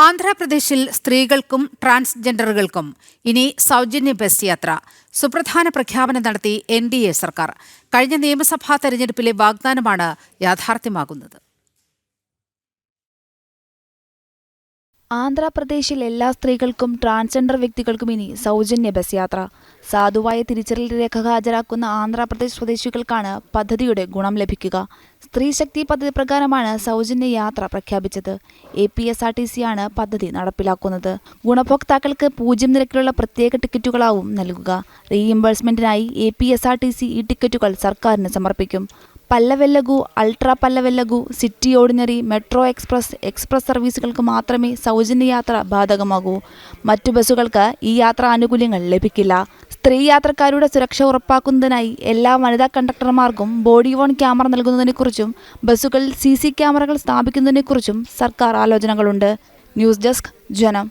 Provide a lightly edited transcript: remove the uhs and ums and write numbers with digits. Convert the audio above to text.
ആന്ധ്രാപ്രദേശിൽ സ്ത്രീകൾക്കും ട്രാൻസ്ജെൻഡറുകൾക്കും ഇനി സൗജന്യ ബസ് യാത്ര. സുപ്രധാന പ്രഖ്യാപനം നടത്തി NDA സർക്കാർ. കഴിഞ്ഞ നിയമസഭാ തെരഞ്ഞെടുപ്പിലെ വാഗ്ദാനമാണ് യാഥാർത്ഥ്യമാകുന്നത്. ആന്ധ്രാപ്രദേശിൽ എല്ലാ സ്ത്രീകൾക്കും ട്രാൻസ്ജെൻഡർ വ്യക്തികൾക്കും ഇനി സൗജന്യ ബസ് യാത്ര. സാധുവായ തിരിച്ചറിയൽ രേഖ ഹാജരാക്കുന്ന ആന്ധ്രാപ്രദേശ് സ്വദേശികൾക്കാണ് പദ്ധതിയുടെ ഗുണം ലഭിക്കുക. സ്ത്രീശക്തി പദ്ധതി പ്രകാരമാണ് സൗജന്യ യാത്ര പ്രഖ്യാപിച്ചത്. APSRTC ആണ് പദ്ധതി നടപ്പിലാക്കുന്നത്. ഗുണഭോക്താക്കൾക്ക് 0 നിരക്കിലുള്ള പ്രത്യേക ടിക്കറ്റുകളാവും നൽകുക. റീഇംബേഴ്സ്മെന്റിനായി APSRTC ഈ ടിക്കറ്റുകൾ സർക്കാരിന് സമർപ്പിക്കും. Palle Velugu, ultra Palle Velugu, city ordinary, metro express സർവീസുകൾക്ക് മാത്രമേ സൗജന്യ യാത്ര ബാധകമാകൂ. മറ്റു ബസ്സുകൾക്ക് ഈ യാത്രാ ആനുകൂല്യങ്ങൾ ലഭിക്കില്ല. സ്ത്രീ യാത്രക്കാരുടെ സുരക്ഷ ഉറപ്പാക്കുന്നതിനായി എല്ലാ വനിതാ കണ്ടക്ടർമാർക്കും ബോഡി വോൺ ക്യാമറ നൽകുന്നതിനെക്കുറിച്ചും ബസ്സുകളിൽ CC ക്യാമറകൾ സ്ഥാപിക്കുന്നതിനെക്കുറിച്ചും സർക്കാർ ആലോചനകളുണ്ട്. ന്യൂസ് ഡെസ്ക്, ജനം.